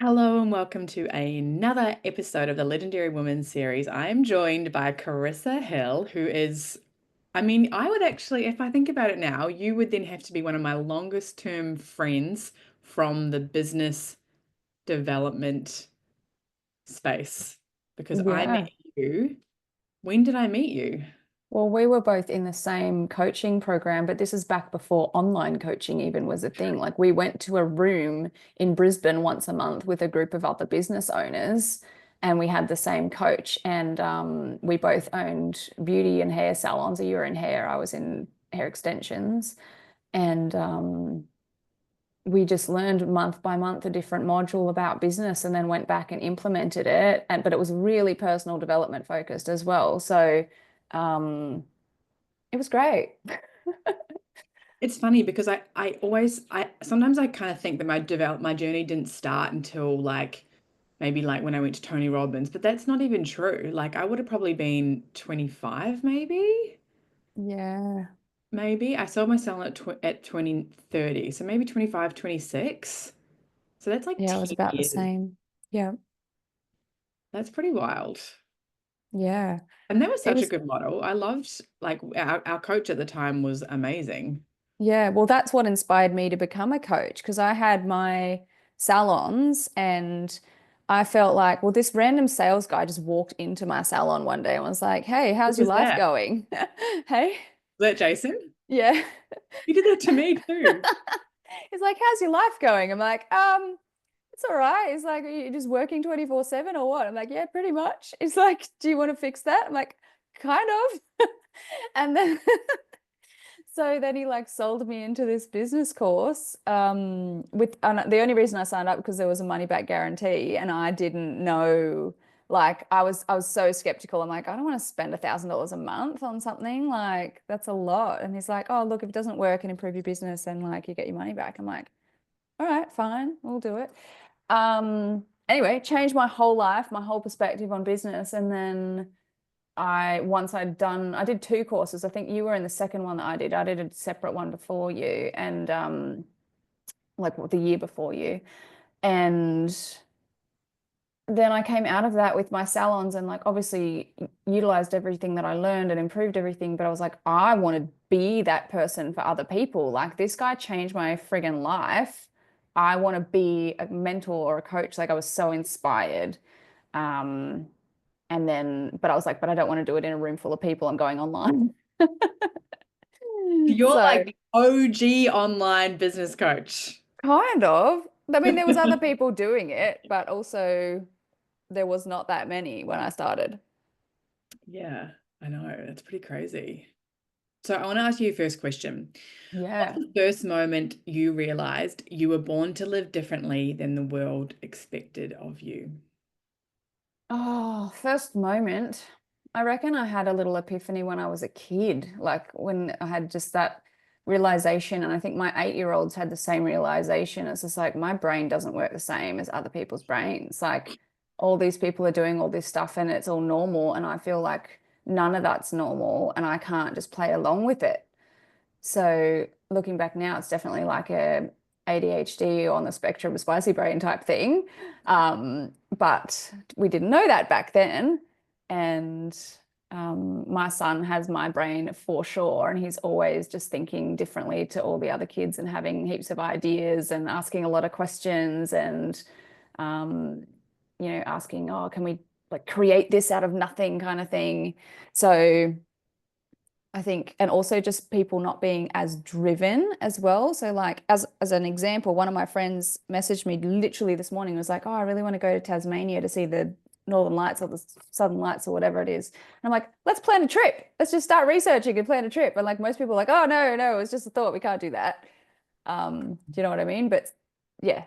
Hello and welcome to another episode of the Legendary Women series. I'm joined by Carissa Hill, who is, I would actually, if I think about it now, you would then have to be one of my longest term friends from the business development space because I met Yeah. you. When did I meet you? Well, we were both in the same coaching program, but this is back before online coaching even was a thing. Like we went to a room in Brisbane once a month with a group of other business owners, and we had the same coach. And we both owned beauty and hair salons. You were in hair, I was in hair extensions. And we just learned month by month a different module about business and then went back and implemented it. And but it was really personal development focused as well. So it was great. It's funny because I sometimes I kind of think that my journey didn't start until maybe like when I went to Tony Robbins, but that's not even true. Like I would have probably been 25 maybe. Yeah. Maybe I sold my salon at 2030, so maybe 25, 26. So that's like Yeah, it was 10 about the years. same. Yeah. That's pretty wild. Yeah. And that was It such a was, good model. I loved like our coach at the time was amazing. yeah. Well, that's what inspired me to become a coach because I had my salons and I felt like, well, this random sales guy just walked into my salon one day and was like, hey, Who how's your was life that? going? Hey? Was that Jason? Yeah. You did that to me too. He's like, how's your life going? I'm like, it's all right. He's like, are you just working 24/7 or what? I'm like, yeah, pretty much. He's like, do you want to fix that? I'm like, kind of. And then so then he like sold me into this business course with and the only reason I signed up because there was a money back guarantee and I didn't know like I was so skeptical. I'm like, I don't want to spend $1,000 a month on something like that's a lot. And he's like, oh look, if it doesn't work and improve your business, then like you get your money back. I'm like, all right, fine, we'll do it. Anyway, changed my whole life, my whole perspective on business. And then once I did two courses. I think you were in the second one that I did. I did a separate one before you and like the year before you. And then I came out of that with my salons and like obviously utilized everything that I learned and improved everything. But I was like, I want to be that person for other people. Like this guy changed my friggin' life. I want to be a mentor or a coach. Like I was so inspired. Um, and then, but I was like, but I don't want to do it in a room full of people. I'm going online. You're So like the OG online business coach. kind of. I mean, there was other people doing it, but also there was not that many when I started. Yeah, I know. It's pretty crazy. So I want to ask you your first question. What's Yeah. the first moment you realized you were born to live differently than the world expected of you? Oh, first moment. I reckon I had a little epiphany when I was a kid, like when I had just that realization. And I think my 8-year-olds had the same realization. It's just like my brain doesn't work the same as other people's brains. Like all these people are doing all this stuff and it's all normal. And I feel like none of that's normal and I can't just play along with it. So looking back now, it's definitely like a ADHD on the spectrum of spicy brain type thing. But we didn't know that back then. And my son has my brain for sure. And he's always just thinking differently to all the other kids and having heaps of ideas and asking a lot of questions and, um, asking, oh, can we like create this out of nothing kind of thing. So I think, and also just people not being as driven as well. So, like as an example, one of my friends messaged me literally this morning and was like, "Oh, I really want to go to Tasmania to see the Northern Lights or the Southern Lights or whatever it is." And I'm like, "Let's plan a trip. Let's just start researching and plan a trip." And like most people are like, "Oh no, no, it's just a thought. We can't do that." Do you know what I mean? But yeah,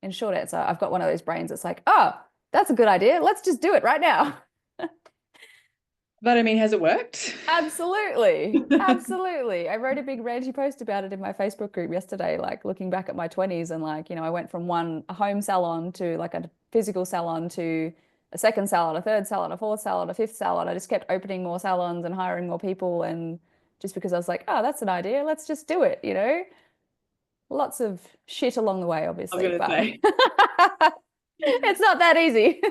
in short answer, I've got one of those brains that's like, "Oh, that's a good idea. Let's just do it right now." But I mean, has it worked? Absolutely. Absolutely. I wrote a big ranty post about it in my Facebook group yesterday, like looking back at my 20s and like, I went from a home salon to like a physical salon to a second salon, a third salon, a fourth salon, a fifth salon. I just kept opening more salons and hiring more people and just because I was like, oh, that's an idea. Let's just do it. Lots of shit along the way, I was obviously, gonna but say. It's not that easy.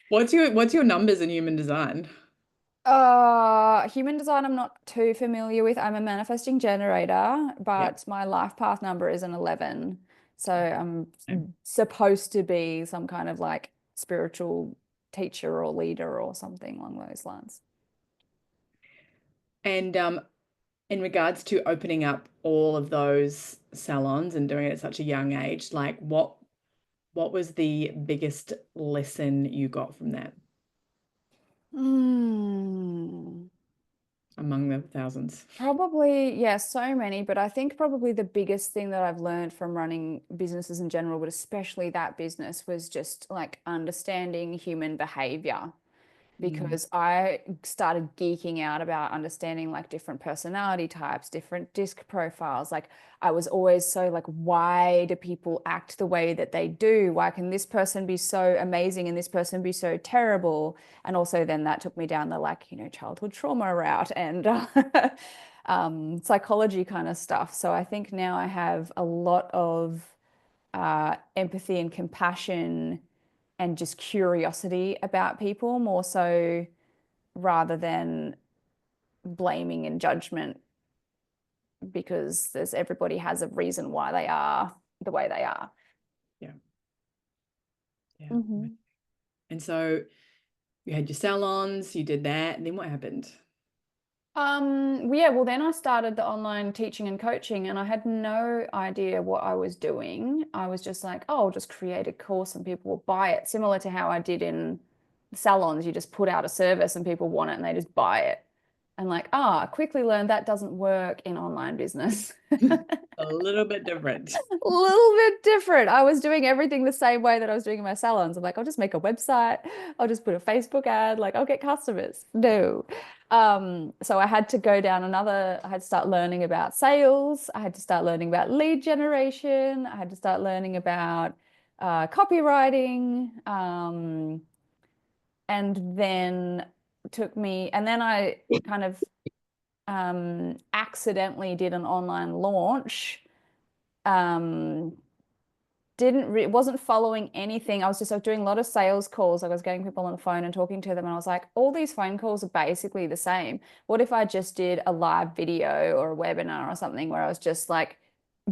What's your numbers in human design? Human design, I'm not too familiar with. I'm a manifesting generator, Yep. but my life path number is an 11. So I'm Same. supposed to be some kind of like spiritual teacher or leader or something along those lines. And in regards to opening up all of those salons and doing it at such a young age, like what was the biggest lesson you got from that Hmm. among the thousands? Probably, yeah, so many, but I think probably the biggest thing that I've learned from running businesses in general, but especially that business, was just like understanding human behavior. Mm. Because I started geeking out about understanding like different personality types, different disc profiles. Like I was always so like, why do people act the way that they do? Why can this person be so amazing and this person be so terrible? And also then that took me down the like, childhood trauma route and psychology kind of stuff. So I think now I have a lot of empathy and compassion and just curiosity about people more so rather than blaming and judgment because everybody has a reason why they are the way they are. Yeah, yeah. Hmm. And so you had your salons, you did that, and then what happened? Yeah, well, then I started the online teaching and coaching, and I had no idea what I was doing. I was just like, oh, I'll just create a course and people will buy it, similar to how I did in salons. You just put out a service and people want it and they just buy it. And like, I quickly learned that doesn't work in online business. A little bit different. A little bit different. I was doing everything the same way that I was doing in my salons. I'm like, I'll just make a website. I'll just put a Facebook ad. Like, I'll get customers. No. So I had to start learning about sales. I had to start learning about lead generation. I had to start learning about copywriting. And then and then I kind of accidentally did an online launch. Um, didn't re wasn't following anything. I was doing a lot of sales calls. I was getting people on the phone and talking to them, and I was like, all these phone calls are basically the same. What if I just did a live video or a webinar or something where I was just like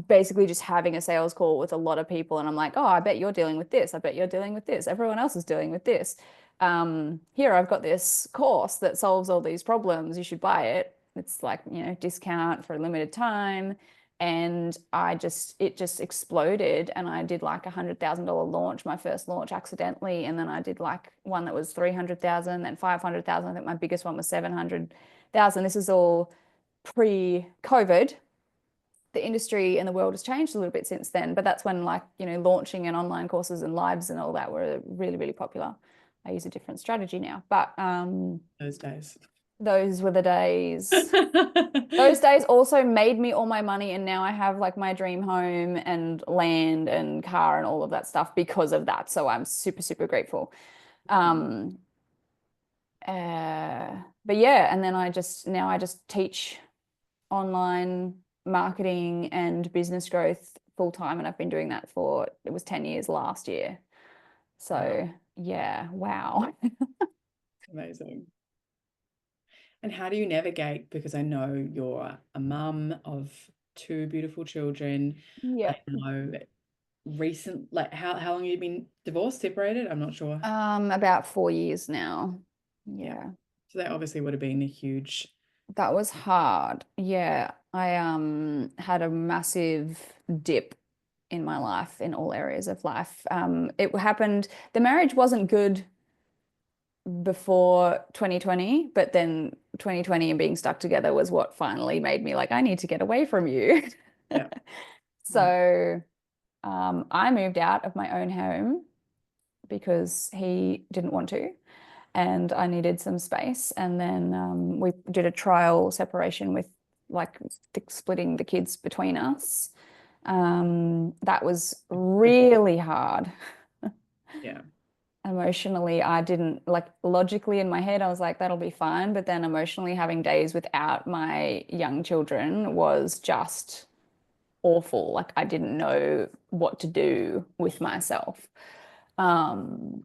basically just having a sales call with a lot of people, and I'm like, oh, I bet you're dealing with this. I bet you're dealing with this. Everyone else is dealing with this. Here I've got this course that solves all these problems. You should buy it. It's like, discount for a limited time and it just exploded and I did like $100,000 launch, my first launch accidentally, and then I did like one that was 300,000, then 500,000. I think my biggest one was 700,000. This is all pre-COVID. The industry and the world has changed a little bit since then, but that's when like, launching and online courses and lives and all that were really, really popular. I use a different strategy now, but Those days. those were the days. Those days also made me all my money, and now I have like my dream home and land and car and all of that stuff because of that. So I'm super, super grateful. Um, but yeah, and then now I just teach online marketing and business growth full time, and I've been doing that for it was 10 years last year. Wow, So yeah, wow. amazing. And how do you navigate? Because I know you're a mum of two beautiful children. I Yep. know like how long have you been divorced, separated? I'm not sure. About 4 years now. Yeah. Yeah. So that obviously would have been a huge. That was hard. Yeah, I had a massive dip in my life in all areas of life. It happened, the marriage wasn't good before 2020, but then 2020 and being stuck together was what finally made me like, I need to get away from you. Yeah. Yeah. So I moved out of my own home because he didn't want to and I needed some space. And then we did a trial separation with like splitting the kids between us. That was really hard. Yeah. Emotionally, I didn't like logically in my head, I was like, that'll be fine. But then emotionally, having days without my young children was just awful. Like I didn't know what to do with myself. Um,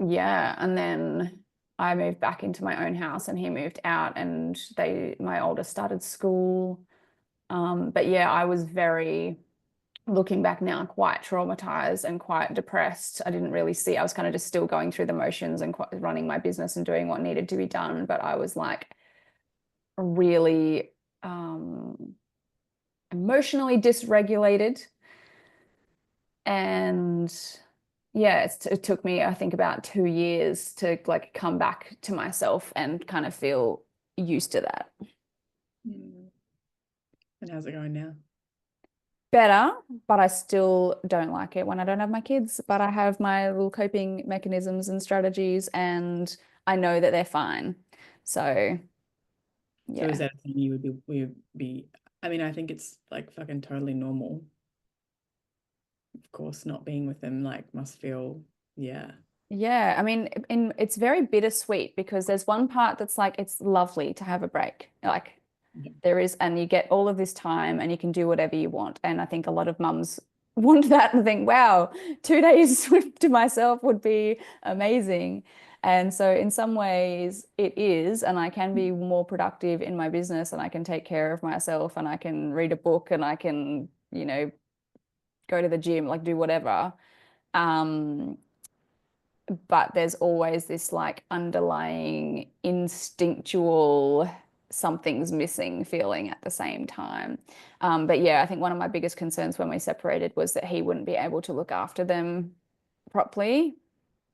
yeah, and then I moved back into my own house and he moved out and my oldest started school. But yeah, I was looking back now, quite traumatized and quite depressed. I didn't really see, I was kind of just still going through the motions and running my business and doing what needed to be done. But I was like really emotionally dysregulated. And yeah, it took me, I think, about 2 years to like come back to myself and kind of feel used to that. Mm. And how's it going now? Better, but I still don't like it when I don't have my kids. But I have my little coping mechanisms and strategies, and I know that they're fine. So So is yeah. that a thing you would be, I mean, I think it's like fucking totally normal. Of course, not being with them like must feel, yeah. Yeah, I mean, it's very bittersweet because there's one part that's like it's lovely to have a break. Like Yeah. there is, and you get all of this time and you can do whatever you want. And I think a lot of mums want that and think, wow, 2 days to myself would be amazing. And so in some ways it is, and I can be more productive in my business and I can take care of myself and I can read a book and I can, go to the gym, like do whatever. Um, but there's always this like underlying instinctual something's missing feeling at the same time. But yeah, I think one of my biggest concerns when we separated was that he wouldn't be able to look after them properly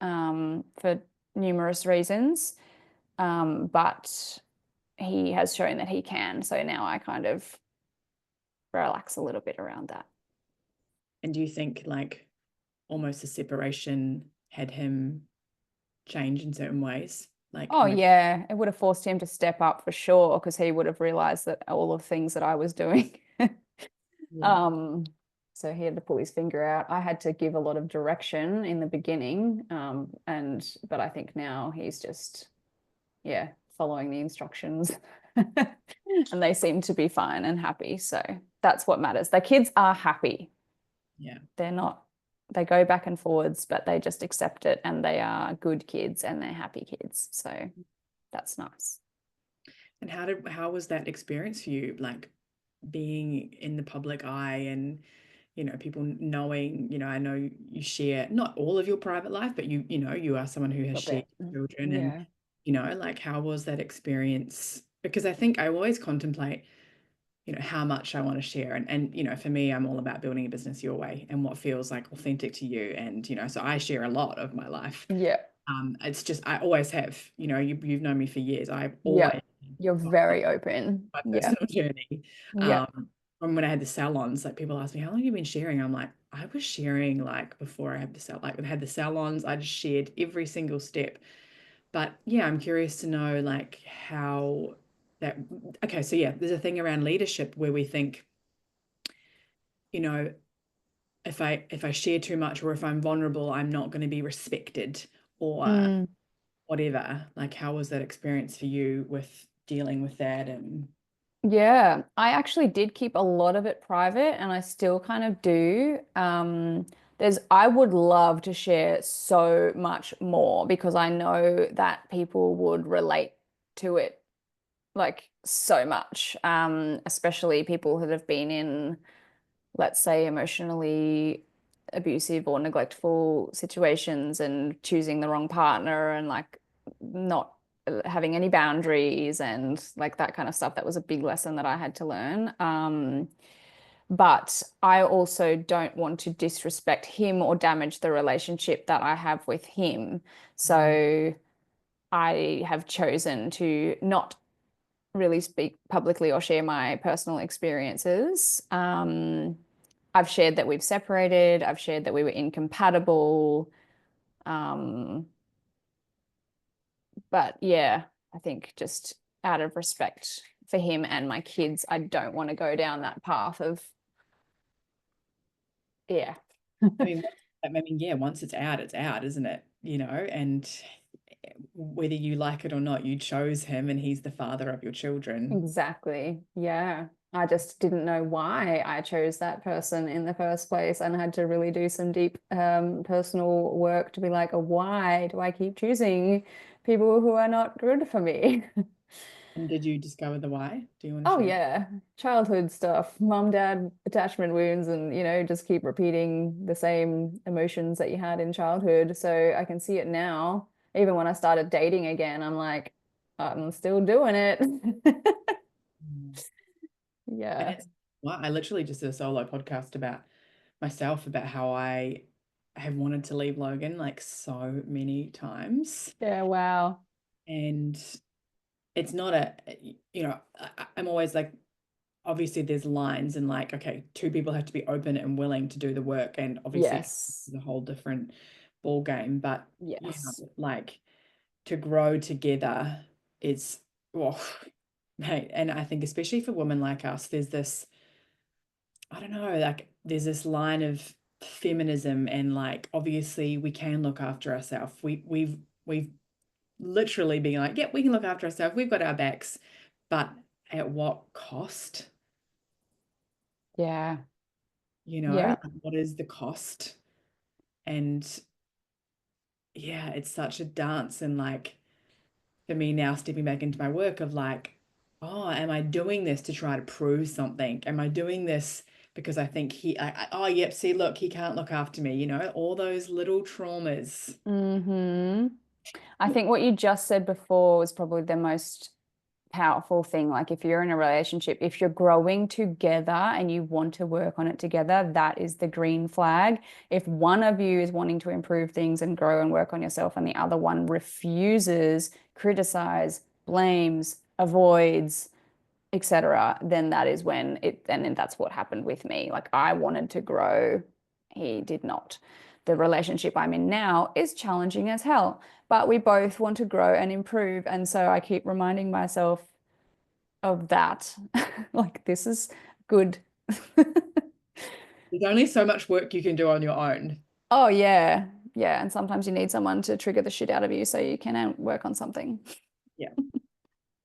for numerous reasons. But he has shown that he can. So now I kind of relax a little bit around that. And do you think like almost the separation had him change in certain ways? Like Oh maybe, yeah, it would have forced him to step up for sure because he would have realized that all of the things that I was doing. yeah, Um, so he had to pull his finger out. I had to give a lot of direction in the beginning. But I think now he's just, yeah, following the instructions. And they seem to be fine and happy. So that's what matters. The kids are happy. yeah. They're not, they go back and forwards, but they just accept it and they are good kids and they're happy kids. So that's nice. And how was that experience for you? Like being in the public eye and people knowing, I know you share not all of your private life, but you are someone who has A shared bit. children and Yeah. like how was that experience? Because I think I always contemplate, how much I want to share. And for me, I'm all about building a business your way and what feels like authentic to you. And, so I share a lot of my life. Yeah. It's just I always have, you've known me for years. I've Yeah. always You're got very open. my Yeah. personal journey. Yeah. Um, from when I had the salons, like people ask me, how long have you been sharing? I'm like, I was sharing like before I had like when I had the salons, I just shared every single step. But yeah, I'm curious to know like how that, okay, so yeah, there's a thing around leadership where we think, you know, if I share too much or if I'm vulnerable, I'm not going to be respected or Mm. whatever. Like, how was that experience for you with dealing with that? And Yeah, I actually did keep a lot of it private and I still kind of do. I would love to share so much more because I know that people would relate to it like so much. Especially people that have been in, let's say, emotionally abusive or neglectful situations and choosing the wrong partner and like not having any boundaries and like that kind of stuff. That was a big lesson that I had to learn. But I also don't want to disrespect him or damage the relationship that I have with him. So I have chosen to not really speak publicly or share my personal experiences. I've shared that we've separated. I've shared that we were incompatible. Um, but yeah, I think just out of respect for him and my kids, I don't want to go down that path of, yeah. I mean, yeah, once it's out, isn't it? And whether you like it or not, you chose him and he's the father of your children. Exactly. Yeah. I just didn't know why I chose that person in the first place and had to really do some deep personal work to be like, why do I keep choosing people who are not good for me? And did you discover the why? Do you want to Oh share? yeah, childhood stuff, mum, dad, attachment wounds, and just keep repeating the same emotions that you had in childhood. So I can see it now. Even when I started dating again, I'm like, I'm still doing it. Mm. And Yeah. it's well, I literally just did a solo podcast about myself, about how I have wanted to leave Logan like so many times. Yeah, wow. And it's not a, I'm always like, obviously there's lines and like, okay, two people have to be open and willing to do the work. And obviously Yes. it's a whole different ball game. But yeah, Yes. like to grow together is, well, mate, and I think especially for women like us, there's this, I don't know, like there's this line of feminism and like obviously we can look after ourselves. We've literally been like, yep, we can look after ourselves. We've got our backs, but at what cost? Yeah. You know, Yeah. like, what is the cost? And yeah, it's such a dance. And like for me now, stepping back into my work of like, oh, am I doing this to try to prove something? Am I doing this because I think oh, yep, see, look, he can't look after me, all those little traumas. Hmm. I think what you just said before was probably the most powerful thing. Like if you're in a relationship, if you're growing together and you want to work on it together, that is the green flag. If one of you is wanting to improve things and grow and work on yourself and the other one refuses, criticize, blames, avoids, etc., then that is when and then that's what happened with me. Like I wanted to grow, he did not. The relationship I'm in now is challenging as hell, but we both want to grow and improve. And so I keep reminding myself of that. Like this is good. There's only so much work you can do on your own. Oh yeah. Yeah. And sometimes you need someone to trigger the shit out of you so you can work on something. Yeah.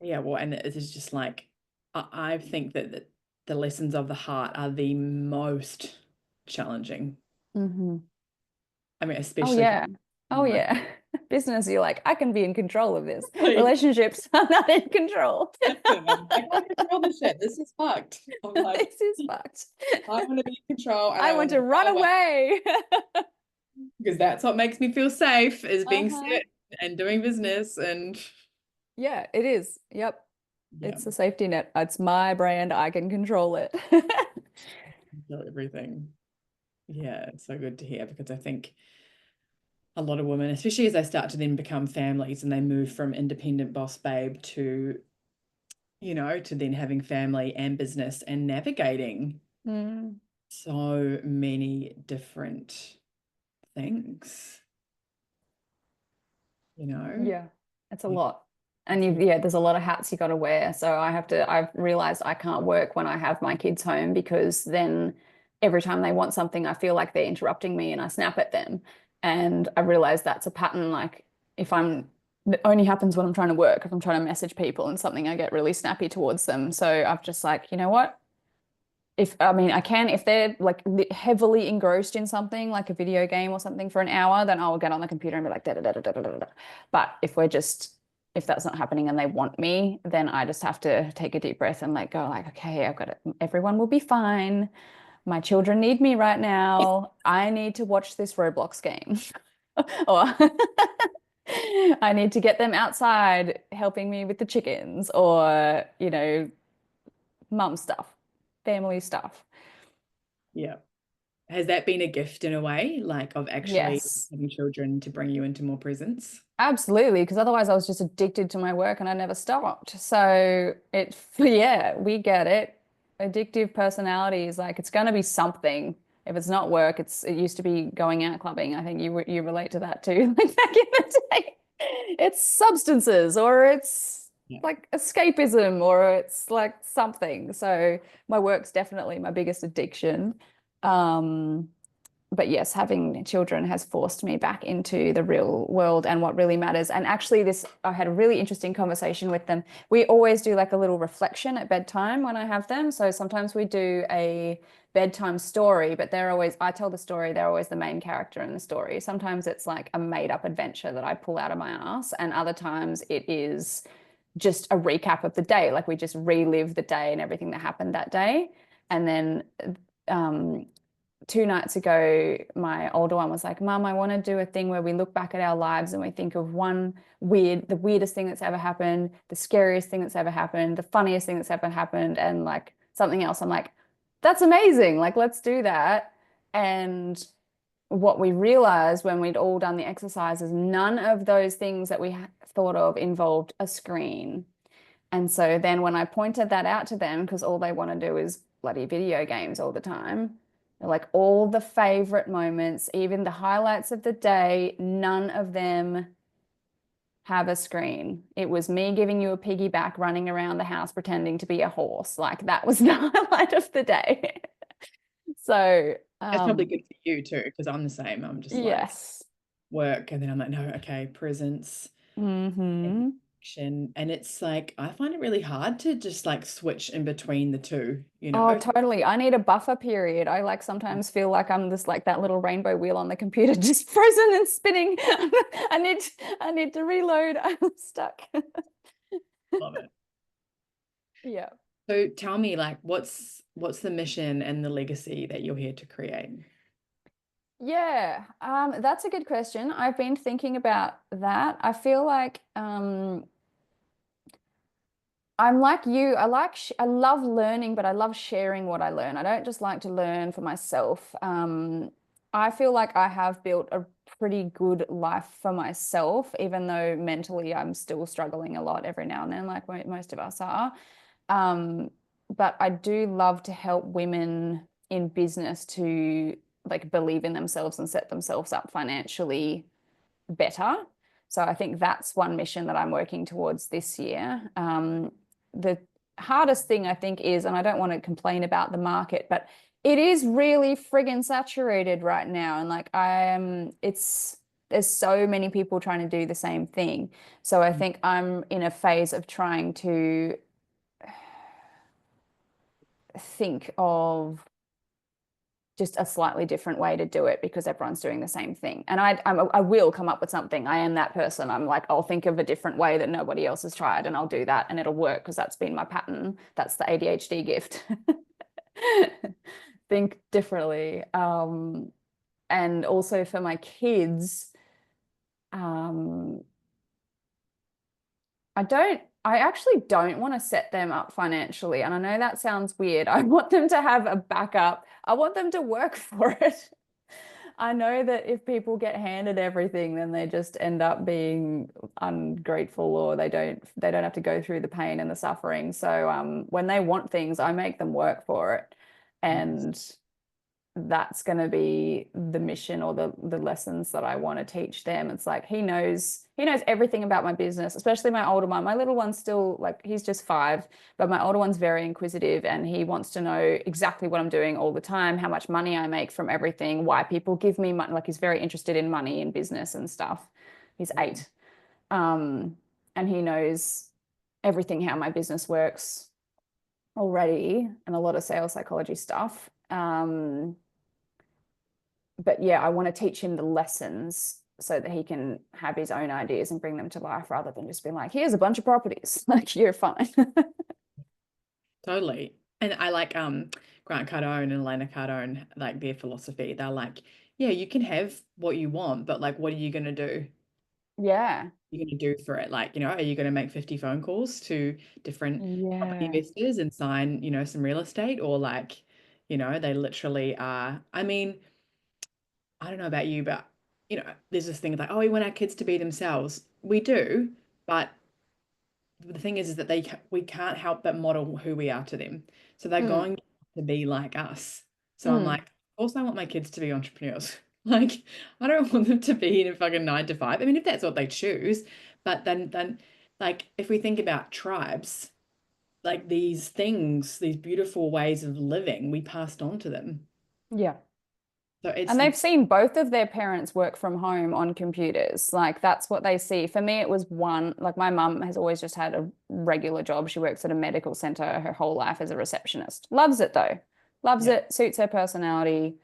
Yeah. Well, and it is just like, I think that the lessons of the heart are the most challenging. Hmm. I mean, Oh especially for yeah. Oh someone like yeah. Business, you're like, I can be in control of this. me. Relationships, I'm not in control. Nothing. I'm like, I can't control this shit. This is fucked. I'm like, This is fucked. I want to be in control and I I want want to to run run away away. because that's what makes me feel safe is being Uh-huh. set and doing business. And Yeah, it is. Yep. yeah, It's a safety net. It's my brand. I can control it. feel everything. Yeah, it's so good to hear because I think a lot of women, especially as they start to then become families and they move from independent boss babe to, to then having family and business and navigating Mm. so many different things, you know? Yeah, it's a Yeah, lot. And it's a you, lot. yeah, there's a lot of hats you got to wear. So I've realized I can't work when I have my kids home because then every time they want something, I feel like they're interrupting me and I snap at them. And I realized that's a pattern. Like if I'm, it only happens when I'm trying to work, if I'm trying to message people and something, I get really snappy towards them. So I've just like, you know what? If I mean I can if they're like heavily engrossed in something like a video game or something for an hour, then I'll get on the computer and be like da da da da da da da. Da. But if that's not happening and they want me, then I just have to take a deep breath and let go. Like, okay, I've got it. Everyone will be fine. My children need me right now. I need to watch this Roblox game. Or I need to get them outside helping me with the chickens or, mum stuff, family stuff. Yeah. Has that been a gift in a way, like of actually Yes, having children to bring you into more presence? absolutely. Because otherwise, I was just addicted to my work and I never stopped. So yeah, we get it. Addictive personality is like it's going to be something. If it's not work, it used to be going out clubbing. I think you relate to that too. Like back in the day, it's substances or it's Yeah. like escapism or it's like something. So my work's definitely my biggest addiction. Um, but yes, having children has forced me back into the real world and what really matters. And actually, I had a really interesting conversation with them. We always do like a little reflection at bedtime when I have them. So sometimes we do a bedtime story, but I tell the story, they're always the main character in the story. Sometimes it's like a made up adventure that I pull out of my ass, and other times it is just a recap of the day. Like we just relive the day and everything that happened that day. And then um, 2 nights ago, my older one was like, Mum, I want to do a thing where we look back at our lives and we think of the weirdest thing that's ever happened, the scariest thing that's ever happened, the funniest thing that's ever happened, and like something else. I'm like, that's amazing. Like, let's do that. And what we realized when we'd all done the exercises, none of those things that we thought of involved a screen. And so then when I pointed that out to them, because all they want to do is bloody video games all the time, they're like all the favorite moments, even the highlights of the day, none of them have a screen. It was me giving you a piggyback running around the house pretending to be a horse. Like that was the highlight of the day. So, That's probably good for you too, because I'm the same. I'm just like yes. work, and then I'm like, no, okay, presence and Mm-hmm. action. And it's like I find it really hard to just like switch in between the two, you Oh, know? totally. I need a buffer period. I like sometimes feel like I'm just like that little rainbow wheel on the computer, just frozen and spinning. I need I need to reload. I'm stuck. Love it. Yeah. So tell me, like, what's the mission and the legacy that you're here to create? Yeah, that's a good question. I've been thinking about that. I feel like I'm like you. I love learning, but I love sharing what I learn. I don't just like to learn for myself. I feel like I have built a pretty good life for myself, even though mentally I'm still struggling a lot every now and then, like most of us are. Um, but I do love to help women in business to like believe in themselves and set themselves up financially better. So I think that's one mission that I'm working towards this year. The hardest thing I think is, and I don't want to complain about the market, but it is really friggin' saturated right now. And like there's so many people trying to do the same thing. So I think I'm in a phase of trying to think of just a slightly different way to do it because everyone's doing the same thing. And I will come up with something. I am that person. I'm like, I'll think of a different way that nobody else has tried and I'll do that and it'll work because that's been my pattern. That's the ADHD gift. Think differently. And also for my kids, um, I actually don't want to set them up financially. And I know that sounds weird. I want them to have a backup. I want them to work for it. I know that if people get handed everything, then they just end up being ungrateful or they don't have to go through the pain and the suffering. So when they want things, I make them work for it. Nice. And that's going to be the mission or the lessons that I want to teach them. It's like he knows everything about my business, especially my older one. My little one's still like he's just 5, but my older one's very inquisitive and he wants to know exactly what I'm doing all the time, how much money I make from everything, why people give me money. Like he's very interested in money and business and stuff. He's 8. Um, and he knows everything how my business works already and a lot of sales psychology stuff. But yeah, I want to teach him the lessons so that he can have his own ideas and bring them to life rather than just being like, here's a bunch of properties. Like, you're fine. Totally. And I like Grant Cardone and Elena Cardone, like their philosophy. They're like, yeah, you can have what you want, but like what are you gonna do? Yeah. You're gonna do for it? Like, are you gonna make 50 phone calls to different property Yeah. investors and sign, some real estate? Or like, they literally are. I mean, I don't know about you, but there's this thing like, oh, we want our kids to be themselves. We do, but the thing is that we can't help but model who we are to them. So they're Mm, going to be like us. So I'm like, mm, of course I want my kids to be entrepreneurs. Like, I don't want them to be in a fucking 9 to 5. I mean, if that's what they choose, but then like if we think about tribes, like these things, these beautiful ways of living, we passed on to them. yeah. So it's And they've seen both of their parents work from home on computers. Like that's what they see. For me, it was one, like my mum has always just had a regular job. She works at a medical center her whole life as a receptionist. Loves it though. Loves yeah, it, suits her personality.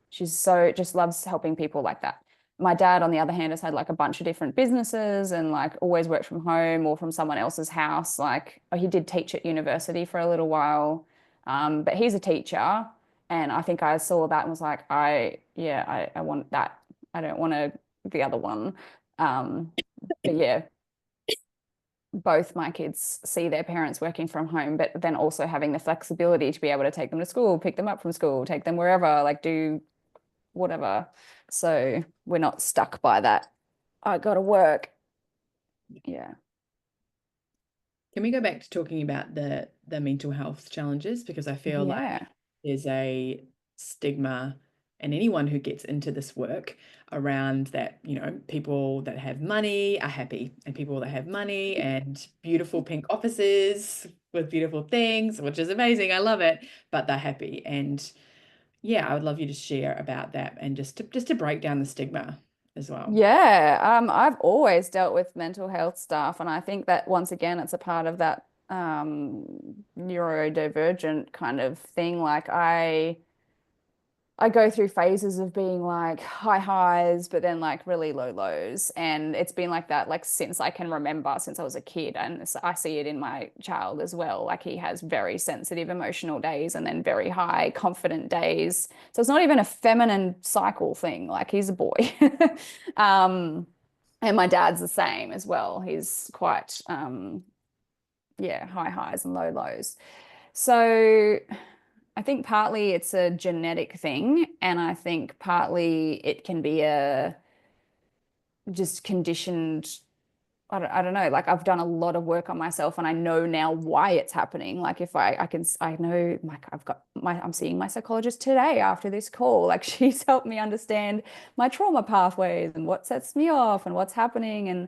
She's so just loves helping people like that. My dad, on the other hand, has had like a bunch of different businesses and like always worked from home or from someone else's house. Like, oh, he did teach at university for a little while. But he's a teacher. And I think I saw that and was like, I want that. I don't want the other one. Um, but yeah, both my kids see their parents working from home, but then also having the flexibility to be able to take them to school, pick them up from school, take them wherever, like do whatever. So we're not stuck by that. I got to work. Yeah. can we go back to talking about the mental health challenges? Because I feel like Yeah. there's a stigma and anyone who gets into this work around that, people that have money are happy and people that have money and beautiful pink offices with beautiful things, which is amazing. I love it, but they're happy. And yeah, I would love you to share about that and just to break down the stigma as well. Yeah, I've always dealt with mental health stuff, and I think that once again, it's a part of that neurodivergent kind of thing. Like I go through phases of being like high highs, but then like really low lows. And it's been like that like since I can remember, since I was a kid. And I see it in my child as well. Like he has very sensitive emotional days and then very high confident days. So it's not even a feminine cycle thing. Like he's a boy. Um, and my dad's the same as well. He's quite yeah, high highs and low lows. So I think partly it's a genetic thing, and I think partly it can be a just conditioned. I don't know. Like I've done a lot of work on myself, and I know now why it's happening. Like if I can, I know like I'm seeing my psychologist today after this call. Like she's helped me understand my trauma pathways and what sets me off and what's happening. And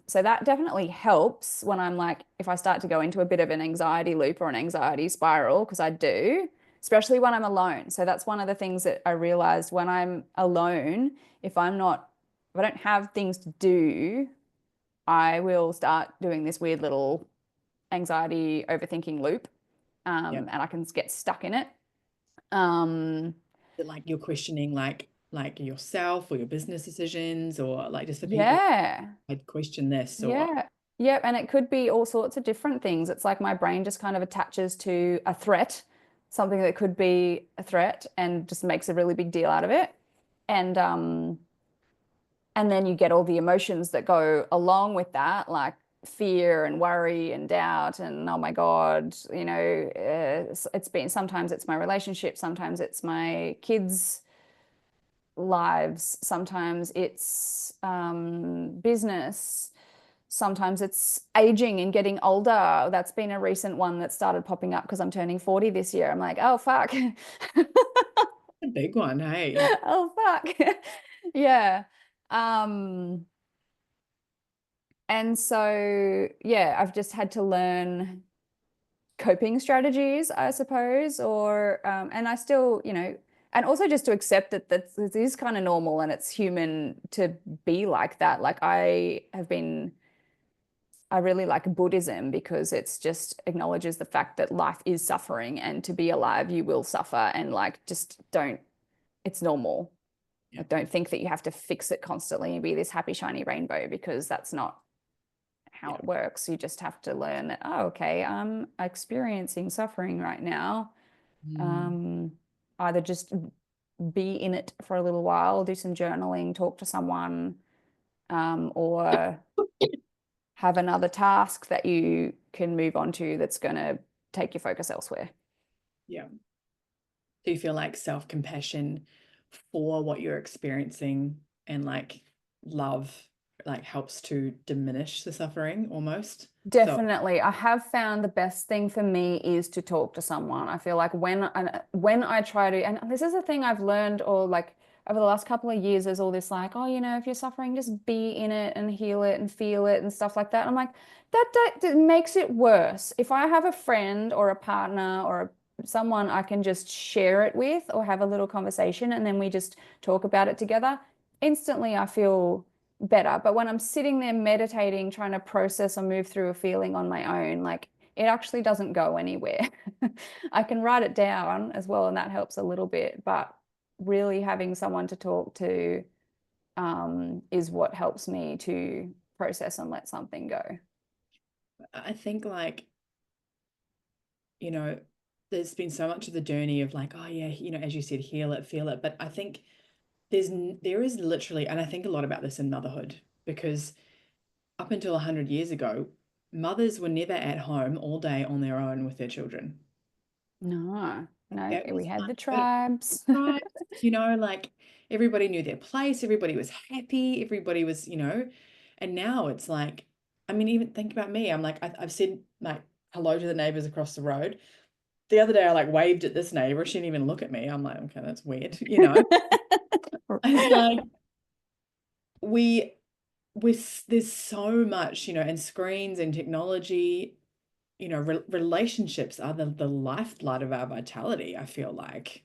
so that definitely helps when I'm like, if I start to go into a bit of an anxiety loop or an anxiety spiral, because I do, especially when I'm alone. So that's one of the things that I realized when I'm alone, if I don't have things to do, I will start doing this weird little anxiety overthinking loop, Yeah. and I can get stuck in it. Um, Like you're questioning like yourself or your business decisions or like just for people yeah, I'd question this or yeah, yeah, and it could be all sorts of different things. It's like my brain just kind of attaches to a threat, something that could be a threat, and just makes a really big deal out of it. And and then you get all the emotions that go along with that, like fear and worry and doubt and oh my God, it's been sometimes it's my relationship, sometimes it's my kids' lives, sometimes it's business, sometimes it's aging and getting older. That's been a recent one that started popping up because I'm turning 40 this year. I'm like, oh fuck. a big one, hey. Oh fuck. Yeah. Um, And so, yeah, I've just had to learn coping strategies, I suppose, and I still, and also just to accept that this is kind of normal and it's human to be like that. Like I really like Buddhism because it's just acknowledges the fact that life is suffering and to be alive, you will suffer and like just don't, it's normal. Yeah. Like don't think that you have to fix it constantly and be this happy, shiny rainbow because that's not how Yeah. it works. You just have to learn that, oh, okay, I'm experiencing suffering right now. Mm, Um, Either just be in it for a little while, do some journaling, talk to someone, or have another task that you can move on to that's going to take your focus elsewhere. yeah. Do you feel like self-compassion for what you're experiencing and like love like helps to diminish the suffering almost? So Definitely. I have found the best thing for me is to talk to someone. I feel like when I try to, and this is a thing I've learned or like over the last couple of years, there's all this like, oh, if you're suffering, just be in it and heal it and feel it and stuff like that. I'm like, that makes it worse. If I have a friend or a partner or someone I can just share it with or have a little conversation and then we just talk about it together, instantly I feel better. But when I'm sitting there meditating, trying to process or move through a feeling on my own, like it actually doesn't go anywhere. I can write it down as well, and that helps a little bit. But really having someone to talk to is what helps me to process and let something go. I think like, you know, there's been so much of the journey of like, oh yeah, as you said, heal it, feel it. But I think there is literally, and I think a lot about this in motherhood, because up until 100 years ago, mothers were never at home all day on their own with their children. No, no, That we was had like, the tribes. right, like everybody knew their place, everybody was happy, everybody was, and now it's like, I mean, even think about me. I'm like, I've said like hello to the neighbors across the road. The other day, I like waved at this neighbor. She didn't even look at me. I'm like, okay, that's weird. It's like we, there's so much, and screens and technology, relationships are the lifeblood of our vitality, I feel like.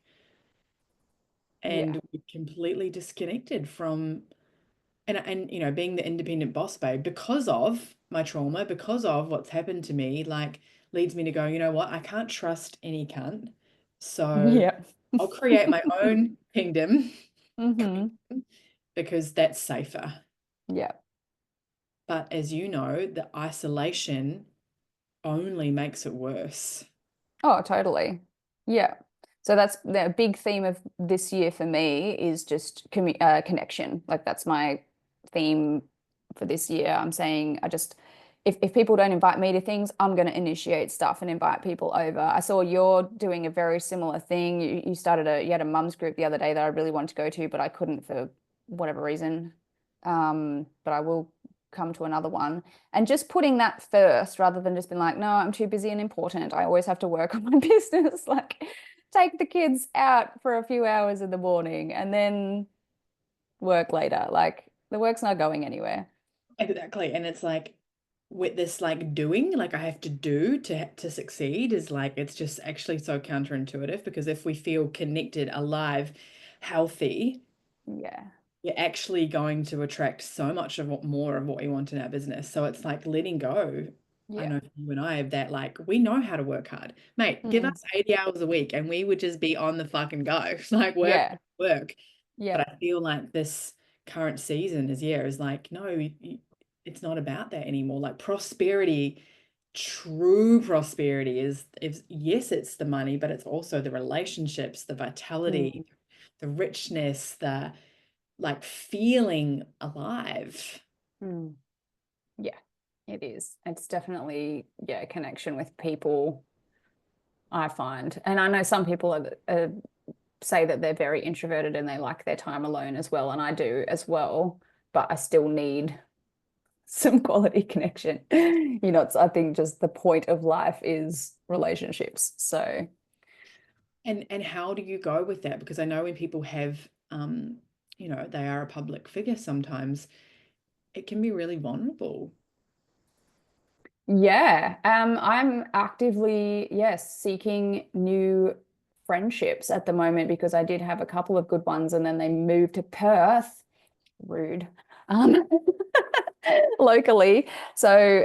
Yeah. And we're completely disconnected from, and being the independent boss babe because of my trauma, because of what's happened to me, like leads me to go, you know what, I can't trust any cunt. So Yeah. I'll create my own kingdom Mm-hmm. because that's safer. Yeah. But as you know, the isolation only makes it worse. Oh, totally. Yeah. So that's the big theme of this year for me is just connection. Like that's my theme for this year. I'm saying if people don't invite me to things, I'm going to initiate stuff and invite people over. I saw you're doing a very similar thing. You had a mum's group the other day that I really wanted to go to, but I couldn't for whatever reason. But I will come to another one. And just putting that first rather than just being like, no, I'm too busy and important. I always have to work on my business. Like, take the kids out for a few hours in the morning and then work later. Like, the work's not going anywhere. Exactly. And it's like with this like doing, like I have to do to succeed is like it's just actually so counterintuitive because if we feel connected, alive, healthy, Yeah. we're actually going to attract so much of what more of what we want in our business. So it's like letting go. I Yeah. know you and I have that, like, we know how to work hard. Mate, give Mm. us 80 hours a week and we would just be on the fucking go. Like work, Yeah. work. But Yeah. I feel like this current season is like, no, it's not about that anymore. Like prosperity, true prosperity is yes, it's the money, but it's also the relationships, the vitality, Mm. the richness, the like feeling alive. Mm. Yeah. It is. It's definitely, yeah, connection with people, I find. And I know some people say that they're very introverted and they like their time alone as well. And I do as well, but I still need some quality connection. I think just the point of life is relationships. So, And how do you go with that? Because I know when people have they are a public figure sometimes, it can be really vulnerable. yeah, I'm actively, yes, seeking new friendships at the moment because I did have a couple of good ones and then they moved to Perth. Rude. Um, locally. So,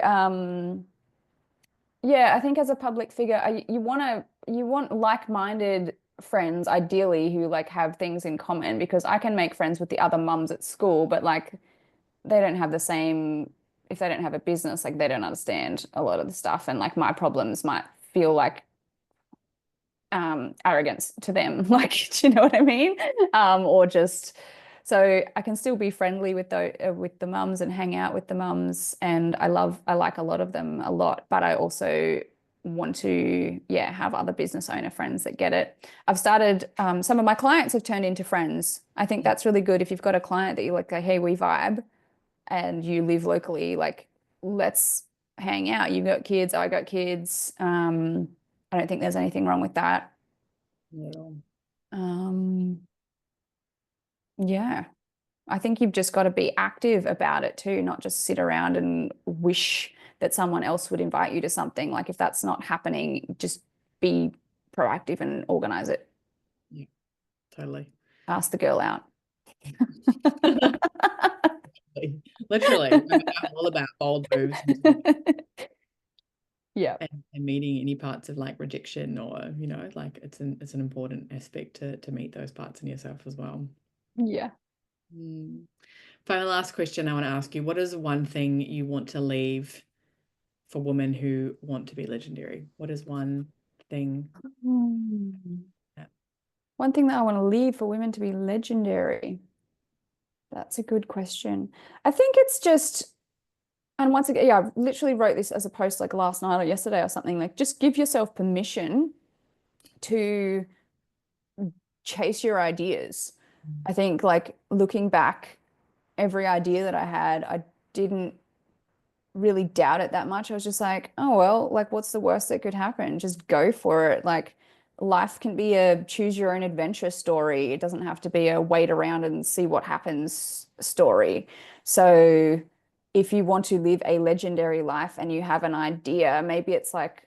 yeah, I think as a public figure, you want like-minded friends, ideally, who like have things in common because I can make friends with the other mums at school, but like they don't have the same, if they don't have a business, like they don't understand a lot of the stuff. And like my problems might feel like arrogance to them. Like, do you know what I mean? Or just so I can still be friendly with the mums and hang out with the mums, and I like a lot of them a lot, but I also want to, yeah, have other business owner friends that get it. I've started some of my clients have turned into friends. I think Yeah. that's really good if you've got a client that you like, hey, we vibe and you live locally, like let's hang out. You've got kids, I got kids. I don't think there's anything wrong with that. Yeah. Um, yeah, I think you've just got to be active about it too, not just sit around and wish that someone else would invite you to something. Like if that's not happening, just be proactive and organize it. Yeah, totally. Ask the girl out. Literally, I'm all about bold moves Yeah. and meeting any parts of like rejection or, like it's an important aspect to meet those parts in yourself as well. Yeah. Mm. Final last question I want to ask you, what is one thing you want to leave for women who want to be legendary? What is one thing Hmm. that, One thing that I want to leave for women to be legendary. That's a good question. I think it's just, and once again, yeah, I literally wrote this as a post like last night or yesterday or something, like just give yourself permission to chase your ideas. I think like looking back, every idea that I had, I didn't really doubt it that much. I was just like, oh well, like what's the worst that could happen? Just go for it. Like life can be a choose your own adventure story. It doesn't have to be a wait around and see what happens story. So if you want to live a legendary life and you have an idea, maybe it's like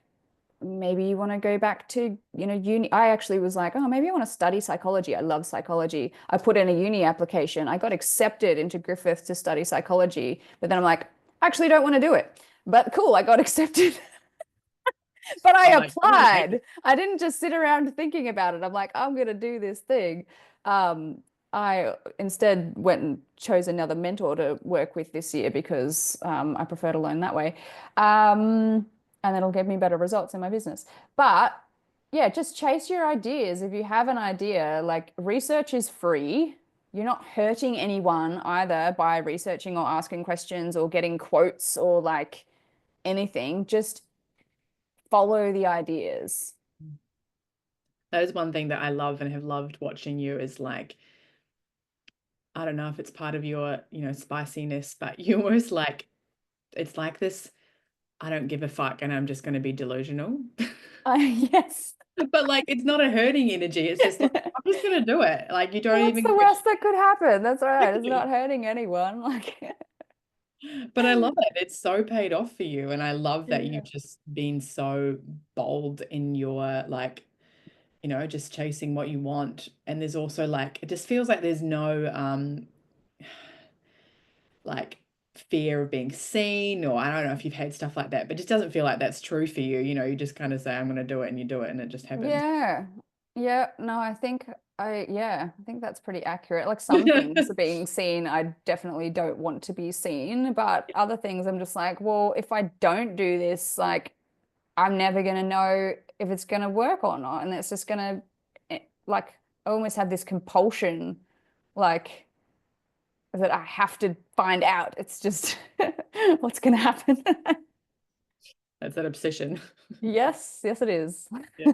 maybe you want to go back to, uni. I actually was like, oh, maybe I want to study psychology. I love psychology. I put in a uni application. I got accepted into Griffith to study psychology, but then I'm like, I actually don't want to do it. But cool, I got accepted. But I I'm like, I'm gonna take applied. I didn't just sit around thinking about it. I'm like, I'm gonna do this thing. Um, I instead went and chose another mentor to work with this year because I prefer to learn that way. And that'll give me better results in my business. But yeah, just chase your ideas. If you have an idea, like research is free. You're not hurting anyone either by researching or asking questions or getting quotes or like anything. Just follow the ideas. that is one thing that I love and have loved watching you is like, I don't know if it's part of your, spiciness, but you almost like, it's like this, I don't give a fuck and I'm just going to be delusional. Yes. But like, it's not a hurting energy. It's just like, I'm just going to do it. Like, you don't What's even the question. worst that could happen? That's right. It's not hurting anyone. Like, But I love it. It's so paid off for you. And I love that yeah. you've just been so bold in your like, just chasing what you want. And there's also like, it just feels like there's no like fear of being seen, or I don't know if you've had stuff like that, but it just doesn't feel like that's true for you. You just kind of say, I'm gonna do it and you do it and it just happens. Yeah. Yeah. No, I think that's pretty accurate. Like some things are being seen, I definitely don't want to be seen, but other things I'm just like, well, if I don't do this, like I'm never gonna know if it's gonna work or not. And it's just gonna like I almost have this compulsion, like that I have to find out. It's just what's going to happen. That's that obsession. Yes, yes, it is. Yeah.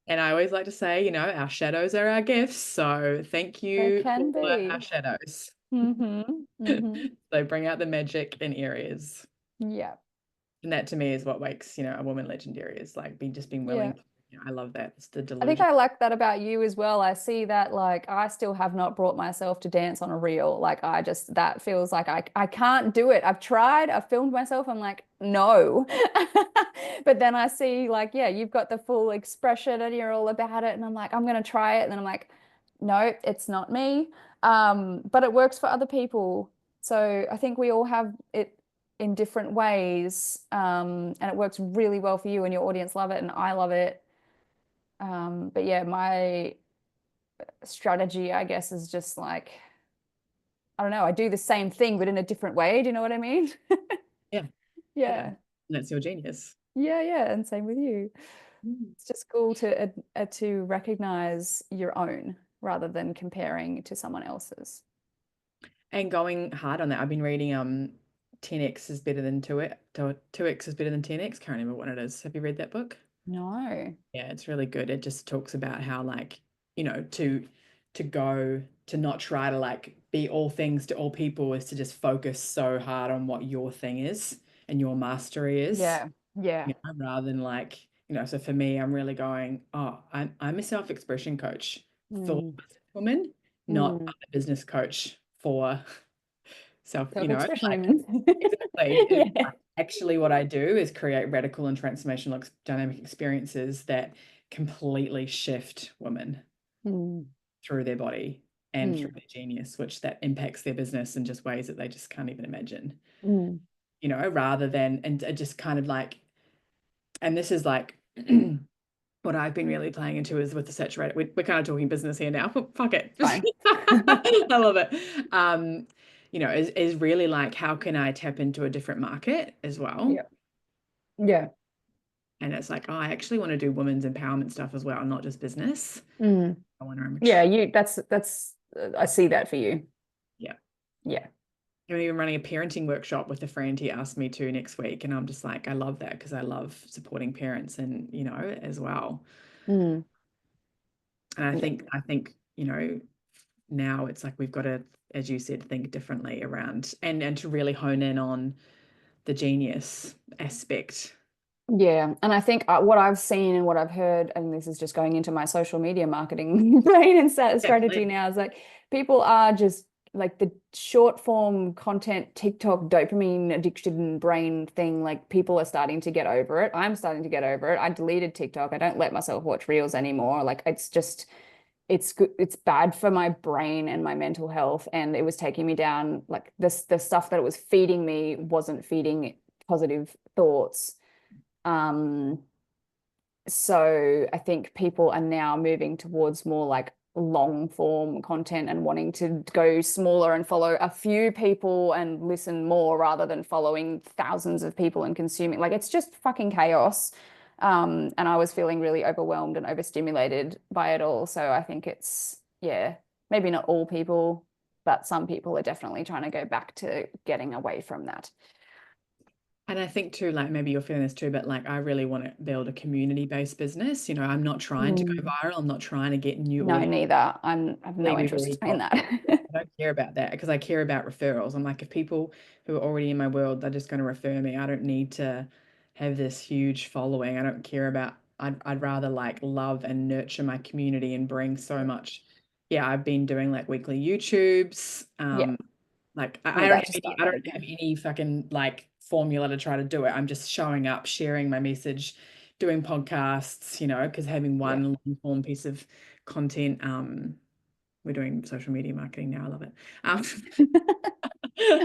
And I always like to say, our shadows are our gifts. So thank They you can for be. our shadows. Mm-hmm. They bring out the magic in areas. Yeah. And that to me is what makes, a woman legendary is like being Yeah. willing to, I love that. It's the I think delusion. I like that about you as well. I see that like I still have not brought myself to dance on a reel. Like I just that feels like I can't do it. I've tried, I've filmed myself. I'm like, no. But then I see like, yeah, you've got the full expression and you're all about it. And I'm like, I'm gonna try it. And then I'm like, no, it's not me. But it works for other people. So I think we all have it in different ways. And it works really well for you and your audience love it and I love it. But yeah, my strategy, I guess, is just like, I don't know, I do the same thing, but in a different way. Do you know what I mean? Yeah. Yeah. Yeah. And that's your genius. Yeah, yeah. And same with you. Mm. It's just cool to recognize your own rather than comparing to someone else's. And going hard on that, I've been reading 10x is better than 2x is better than 10x. Can't remember what it is. Have you read that book? No. Yeah, it's really good. It just talks about how like, to go to not try to like be all things to all people is to just focus so hard on what your thing is and your mastery is, Yeah. Yeah. rather than like, so for me, I'm really going, oh, I'm a self-expression coach for Mm. women, not Mm. a business coach for self, Self-expression like women. exactly. Yeah. actually what I do is create radical and transformational dynamic experiences that completely shift women Mm, through their body and through mm, their genius, which that impacts their business in just ways that they just can't even imagine, mm. rather than, and just kind of like, and this is like what I've been really playing into is with the saturated, we're kind of talking business here now, but fuck it. Fine. I love it. Is really like, how can I tap into a different market as well? Yeah. Yeah. And it's like, oh, I actually want to do women's empowerment stuff as well, not just business. Mm. I want to, Yeah, that's I see that for you. yeah. Yeah. I'm even running a parenting workshop with a friend he asked me to next week. And I'm just like, I love that because I love supporting parents and, as well. Mm. And I Yeah. think, now it's like we've got to, as you said, think differently around and to really hone in on the genius aspect. Yeah, and I think what I've seen and what I've heard, and this is just going into my social media marketing brain and Yeah, strategy now, is like people are just like the short form content, TikTok dopamine addiction brain thing. Like people are starting to get over it. I'm starting to get over it. I deleted TikTok. I don't let myself watch reels anymore. Like it's just, it's good. It's bad for my brain and my mental health. And it was taking me down. Like this, the stuff that it was feeding me wasn't feeding positive thoughts. Um, so I think people are now moving towards more like long form content and wanting to go smaller and follow a few people and listen more rather than following thousands of people and consuming. Like it's just fucking chaos. And I was feeling really overwhelmed and overstimulated by it all. So I think it's, yeah, maybe not all people, but some people are definitely trying to go back to getting away from that. And I think too, like maybe you're feeling this too, but like I really want to build a community-based business. I'm not trying to go Mm. viral. I'm not trying to get new No, audience. neither. I have no We've interest already in got. that. I don't care about that because I care about referrals. I'm like, if people who are already in my world, they're just going to refer me. I don't need to have this huge following. I don't care about. I'd rather like love and nurture my community and bring so much. Yeah, I've been doing like weekly YouTubes. Yeah, Like I'm I don't about have to any. start I that don't have again. any fucking like formula to try to do it. I'm just showing up, sharing my message, doing podcasts. Because having Yeah. one long form piece of content. We're doing social media marketing now. I love it. Um,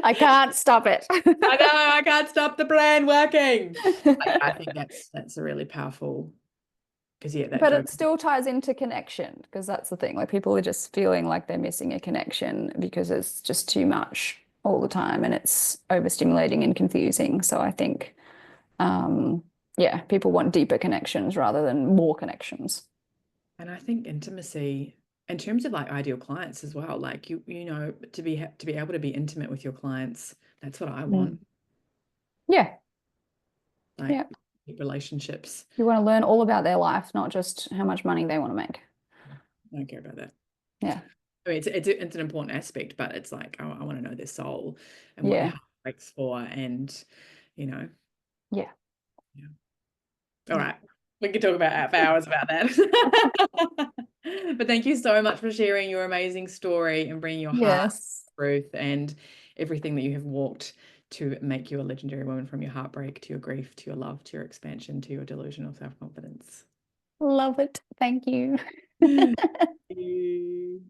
I can't stop it. I know I can't stop the plan working. I think that's a really powerful because yeah, that But dope. it still ties into connection because that's the thing. Like people are just feeling like they're missing a connection because it's just too much all the time and it's overstimulating and confusing. So I think, um, yeah, people want deeper connections rather than more connections. And I think intimacy in terms of like ideal clients as well. Like to be able to be intimate with your clients. That's what I want. Mm. Yeah, Like yeah. relationships. You want to learn all about their life, not just how much money they want to make. I don't care about that. Yeah, I mean, it's an important aspect, but it's like I want to know their soul and what their yeah, heart breaks for, and you know, yeah, yeah. All yeah. right. We could talk about for hours about that. But thank you so much for sharing your amazing story and bringing your heart, Yes. truth, and everything that you have walked to make you a legendary woman from your heartbreak to your grief to your love to your expansion to your delusional self-confidence. Love it. Thank you. Thank you.